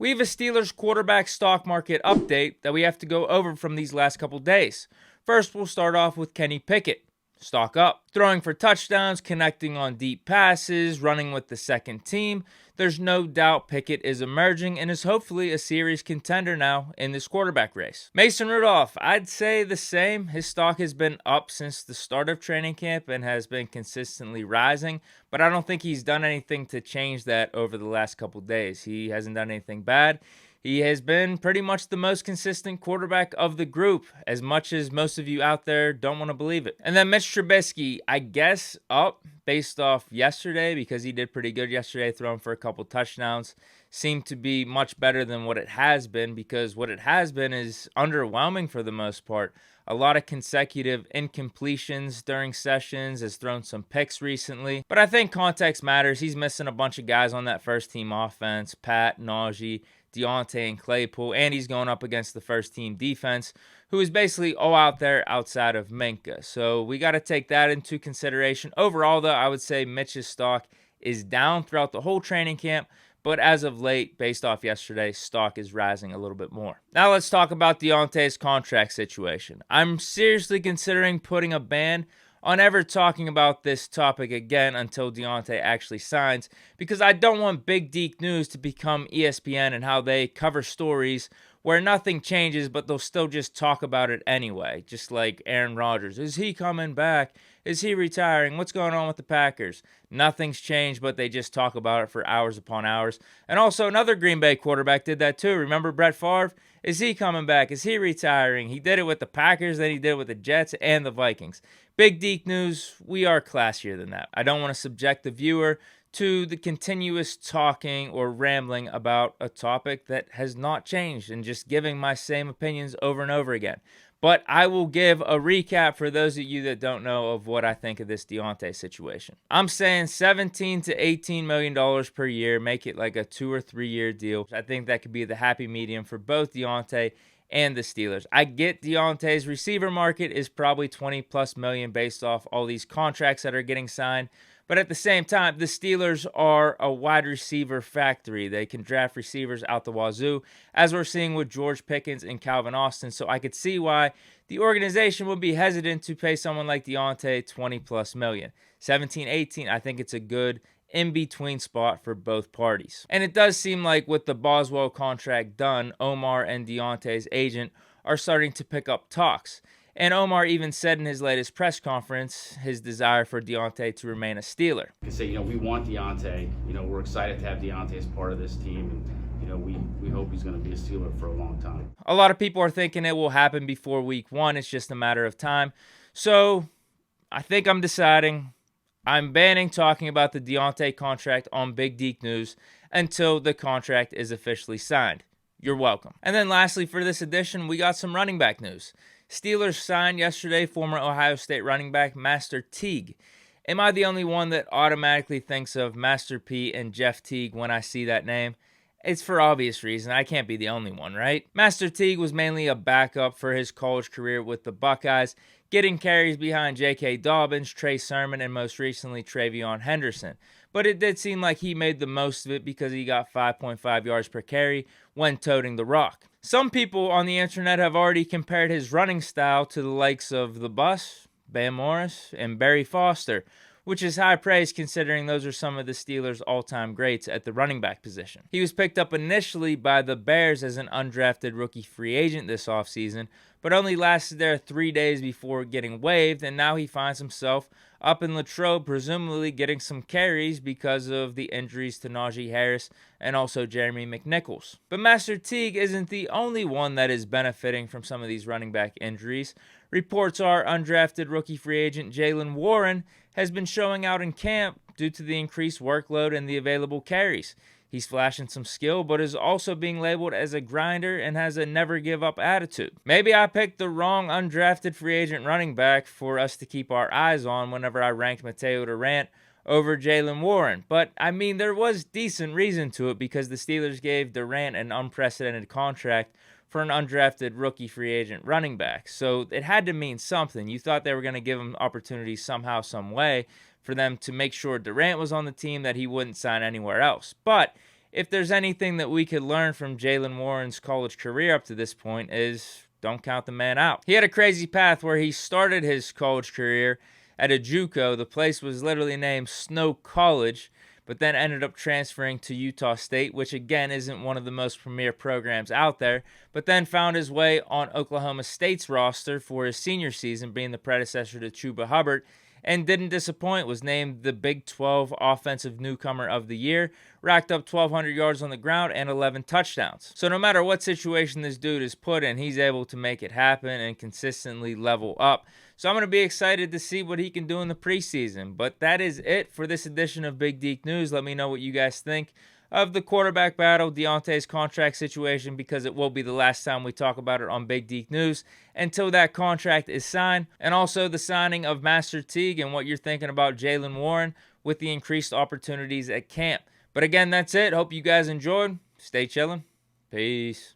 We have a Steelers quarterback stock market update that we have to go over from these last couple days. First, we'll start off with Kenny Pickett. Stock up. Throwing for touchdowns, connecting on deep passes, running with the second team. There's no doubt Pickett is emerging and is hopefully a serious contender now in this quarterback race. Mason Rudolph, I'd say the same. His stock has been up since the start of training camp and has been consistently rising, but I don't think he's done anything to change that over the last couple days. He hasn't done anything bad. He has been pretty much the most consistent quarterback of the group, as much as most of you out there don't want to believe it. And then Mitch Trubisky, I guess up based off yesterday, because he did pretty good yesterday, throwing for a couple touchdowns. Seemed to be much better than what it has been, because what it has been is underwhelming for the most part. A lot of consecutive incompletions during sessions, has thrown some picks recently. But I think context matters. He's missing a bunch of guys on that first team offense. Pat, Najee, Deontay, and Claypool, and he's going up against the first team defense, who is basically all out there outside of Minka. So we got to take that into consideration. Overall, though, I would say Mitch's stock is down throughout the whole training camp, but as of late, based off yesterday, stock is rising a little bit more. Now let's talk about Deontay's contract situation. I'm seriously considering putting a ban on ever talking about this topic again until Deontay actually signs, because I don't want Big Deke News to become ESPN and how they cover stories where nothing changes, but they'll still just talk about it anyway. Just like Aaron Rodgers. Is he coming back? Is he retiring? What's going on with the Packers? Nothing's changed, but they just talk about it for hours upon hours. And also another Green Bay quarterback did that too. Remember Brett Favre? Is he coming back? Is he retiring? He did it with the Packers, then he did it with the Jets and the Vikings. Big Deke News, we are classier than that. I don't want to subject the viewer to the continuous talking or rambling about a topic that has not changed and just giving my same opinions over and over again. But I will give a recap for those of you that don't know of what I think of this Deontay situation. I'm saying $17 to $18 million per year, make it like a 2 or 3 year deal. I think that could be the happy medium for both Deontay and the Steelers. I get Deontay's receiver market is probably 20 plus million based off all these contracts that are getting signed. But at the same time, the Steelers are a wide receiver factory. They can draft receivers out the wazoo, as we're seeing with George Pickens and Calvin Austin. So I could see why the organization would be hesitant to pay someone like Deontay 20 plus million. 17, 18, I think it's a good in-between spot for both parties. And it does seem like with the Boswell contract done, Omar and Deontay's agent are starting to pick up talks. And Omar even said in his latest press conference his desire for Deontay to remain a Steeler. I say, we want Deontay. We're excited to have Deontay as part of this team. And, we hope he's going to be a Steeler for a long time. A lot of people are thinking it will happen before week 1. It's just a matter of time. So I think I'm deciding I'm banning talking about the Deontay contract on Big Deke News until the contract is officially signed. You're welcome. And then lastly for this edition, we got some running back news. Steelers signed yesterday former Ohio State running back Master Teague. Am I the only one that automatically thinks of Master P and Jeff Teague when I see that name? It's for obvious reason. I can't be the only one, right? Master Teague was mainly a backup for his college career with the Buckeyes, getting carries behind J.K. Dobbins, Trey Sermon, and most recently Travion Henderson. But it did seem like he made the most of it because he got 5.5 yards per carry when toting the rock. Some people on the internet have already compared his running style to the likes of The Bus, Bam Morris, and Barry Foster, which is high praise considering those are some of the Steelers' all-time greats at the running back position. He was picked up initially by the Bears as an undrafted rookie free agent this offseason, but only lasted there 3 days before getting waived, and now he finds himself up in Latrobe, presumably getting some carries because of the injuries to Najee Harris and also Jeremy McNichols. But Master Teague isn't the only one that is benefiting from some of these running back injuries. Reports are undrafted rookie free agent Jaylen Warren has been showing out in camp due to the increased workload and the available carries. He's flashing some skill, but is also being labeled as a grinder and has a never-give-up attitude. Maybe I picked the wrong undrafted free agent running back for us to keep our eyes on whenever I ranked Mateo Durant over Jaylen Warren. But, there was decent reason to it because the Steelers gave Durant an unprecedented contract for an undrafted rookie free agent running back. So it had to mean something. You thought they were going to give him opportunities somehow, some way for them to make sure Durant was on the team, that he wouldn't sign anywhere else. But if there's anything that we could learn from Jaylen Warren's college career up to this point is don't count the man out. He had a crazy path where he started his college career at a JUCO. The place was literally named Snow College, but then ended up transferring to Utah State, which again isn't one of the most premier programs out there, but then found his way on Oklahoma State's roster for his senior season, being the predecessor to Chuba Hubbard, and didn't disappoint, was named the Big 12 Offensive Newcomer of the Year, racked up 1,200 yards on the ground and 11 touchdowns. So no matter what situation this dude is put in, he's able to make it happen and consistently level up. So I'm going to be excited to see what he can do in the preseason. But that is it for this edition of Big Deke News. Let me know what you guys think of the quarterback battle, Deontay's contract situation, because it will be the last time we talk about it on Big Deke News until that contract is signed, and also the signing of Master Teague and what you're thinking about Jaylen Warren with the increased opportunities at camp. But again, that's it. Hope you guys enjoyed. Stay chillin'. Peace.